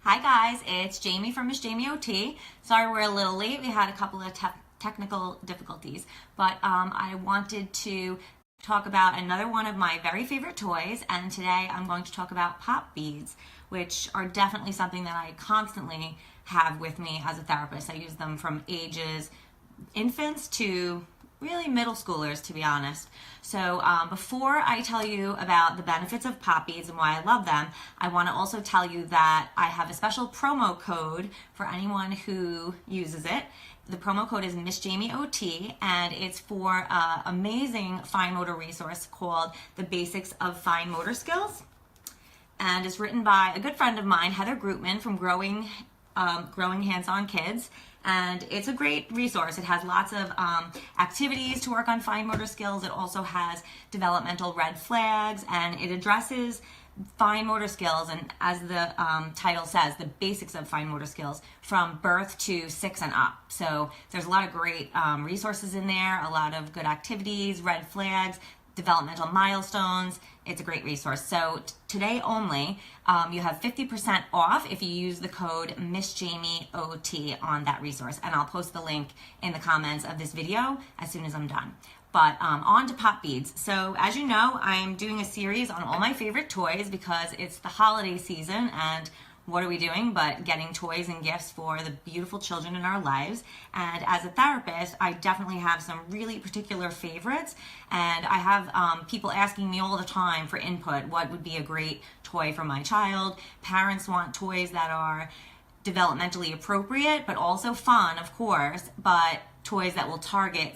Hi guys, it's Jaime from Miss Jaime OT. Sorry we're a little late. We had a couple of technical difficulties, but I wanted to talk about another one of my very favorite toys, and today I'm going to talk about pop beads, which are definitely something that I constantly have with me as a therapist. I use them from ages infants to really middle schoolers, to be honest. So before I tell you about the benefits of pop beads and why I love them, I want to also tell you that I have a special promo code for anyone who uses it. The promo code is Miss Jaime OT, and it's for an amazing fine motor resource called The Basics of Fine Motor Skills. And it's written by a good friend of mine, Heather Grootman from Growing Hands-On Kids. And it's a great resource. It has lots of activities to work on fine motor skills. It also has developmental red flags, and it addresses fine motor skills, and as the title says, the basics of fine motor skills from birth to 6 and up. So there's a lot of great resources in there, a lot of good activities, red flags, developmental milestones. It's a great resource. So today only, you have 50% off if you use the code Miss Jaime OT on that resource, and I'll post the link in the comments of this video as soon as I'm done. But on to pop beads. So as you know, I'm doing a series on all my favorite toys because it's the holiday season, and what are we doing but getting toys and gifts for the beautiful children in our lives? And as a therapist, I definitely have some really particular favorites, and I have people asking me all the time for input. What would be a great toy for my child? Parents want toys that are developmentally appropriate but also fun, of course, but toys that will target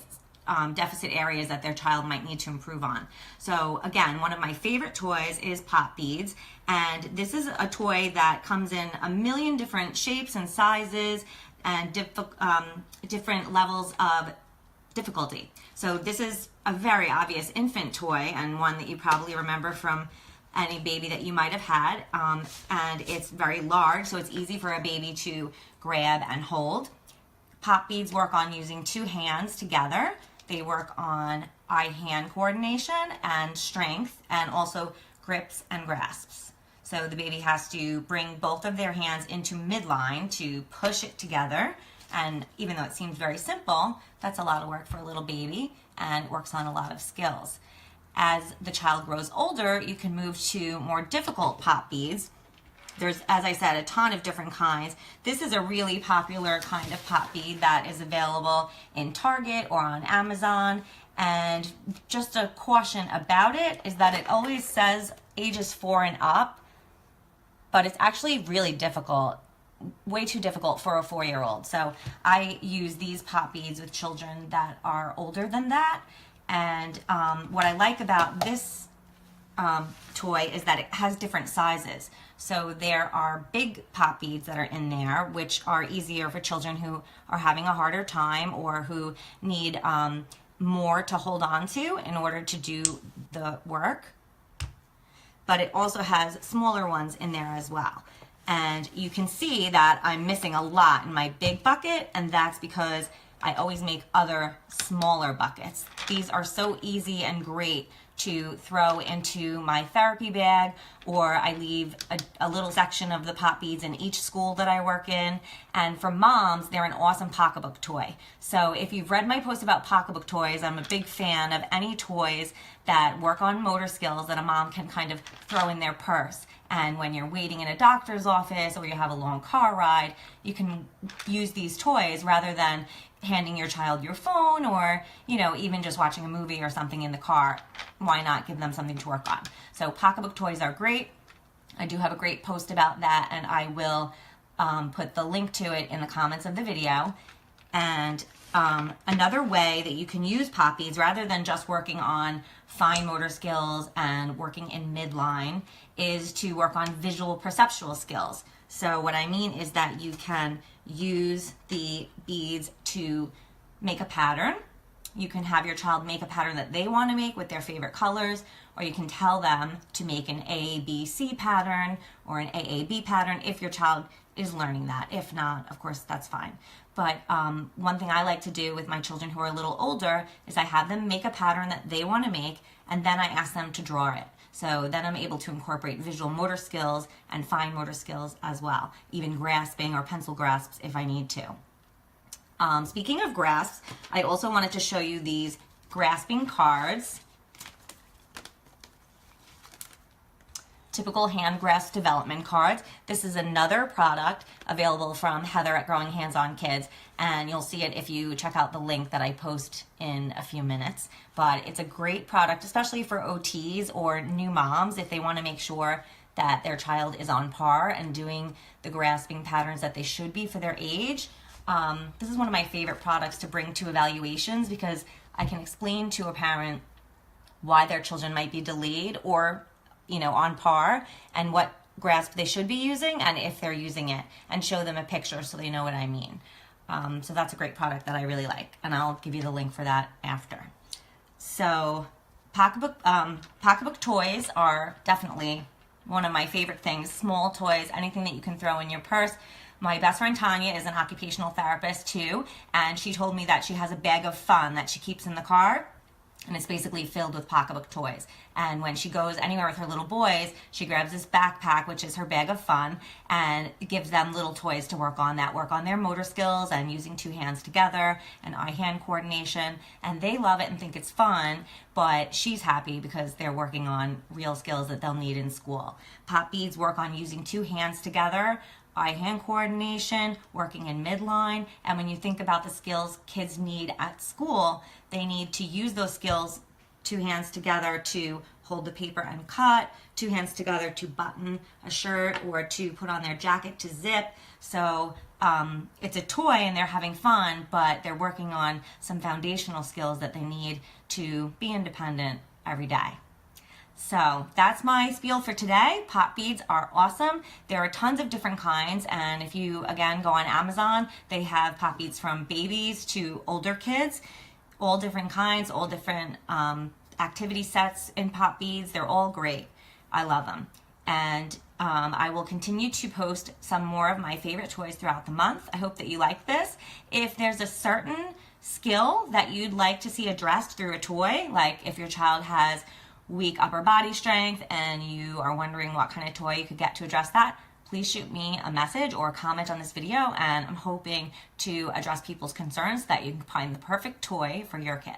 deficit areas that their child might need to improve on. So again, one of my favorite toys is pop beads, and this is a toy that comes in a million different shapes and sizes and different levels of difficulty. So this is a very obvious infant toy, and one that you probably remember from any baby that you might have had, and it's very large, so it's easy for a baby to grab and hold. Pop beads work on using two hands together. They work on eye-hand coordination and strength, and also grips and grasps. So the baby has to bring both of their hands into midline to push it together. And even though it seems very simple, that's a lot of work for a little baby, and works on a lot of skills. As the child grows older, you can move to more difficult pop beads. There's, as I said, a ton of different kinds. This is a really popular kind of pop bead that is available in Target or on Amazon. And just a caution about it is that it always says ages 4 and up, but it's actually really difficult, way too difficult for a 4-year-old. So I use these pop beads with children that are older than that. And what I like about this toy is that it has different sizes. So there are big pop beads that are in there, which are easier for children who are having a harder time or who need more to hold on to in order to do the work. But it also has smaller ones in there as well. And you can see that I'm missing a lot in my big bucket, and that's because I always make other smaller buckets. These are so easy and great to throw into my therapy bag, or I leave a little section of the pop beads in each school that I work in. And for moms, they're an awesome pocketbook toy. So if you've read my post about pocketbook toys, I'm a big fan of any toys that work on motor skills that a mom can kind of throw in their purse. And when you're waiting in a doctor's office or you have a long car ride, you can use these toys rather than handing your child your phone, or even just watching a movie or something in the car. Why not give them something to work on? So pocketbook toys are great. I do have a great post about that, and I will put the link to it in the comments of the video. And another way that you can use pop beads rather than just working on fine motor skills and working in midline is to work on visual perceptual skills. So what I mean is that you can use the beads to make a pattern. You can have your child make a pattern that they want to make with their favorite colors, or you can tell them to make an ABC pattern or an AAB pattern if your child is learning that. If not, of course, that's fine. But one thing I like to do with my children who are a little older is I have them make a pattern that they want to make, and then I ask them to draw it. So then I'm able to incorporate visual motor skills and fine motor skills as well, even grasping or pencil grasps if I need to. Speaking of grasps, I also wanted to show you these grasping cards. Typical hand grasp development cards. This is another product available from Heather at Growing Hands On Kids, and you'll see it if you check out the link that I post in a few minutes. But it's a great product, especially for OTs or new moms if they want to make sure that their child is on par and doing the grasping patterns that they should be for their age. This is one of my favorite products to bring to evaluations because I can explain to a parent why their children might be delayed or on par, and what grasp they should be using and if they're using it, and show them a picture so they know what I mean. So that's a great product that I really like, and I'll give you the link for that after. So pocketbook toys are definitely one of my favorite things. Small toys, anything that you can throw in your purse. My best friend Tanya is an occupational therapist too, and she told me that she has a bag of fun that she keeps in the car, and it's basically filled with pocketbook toys. And when she goes anywhere with her little boys, she grabs this backpack, which is her bag of fun, and gives them little toys to work on their motor skills and using two hands together and eye-hand coordination. And they love it and think it's fun, but she's happy because they're working on real skills that they'll need in school. Pop beads work on using two hands together, eye-hand coordination, working in midline, and when you think about the skills kids need at school, they need to use those skills, two hands together to hold the paper and cut, two hands together to button a shirt or to put on their jacket to zip. So it's a toy and they're having fun, but they're working on some foundational skills that they need to be independent every day. So that's my spiel for today. Pop beads are awesome. There are tons of different kinds, and if you, again, go on Amazon, they have pop beads from babies to older kids, all different kinds, all different activity sets in pop beads. They're all great. I love them. And I will continue to post some more of my favorite toys throughout the month. I hope that you like this. If there's a certain skill that you'd like to see addressed through a toy, like if your child has weak upper body strength and you are wondering what kind of toy you could get to address that, please shoot me a message or comment on this video, and I'm hoping to address people's concerns so that you can find the perfect toy for your kid.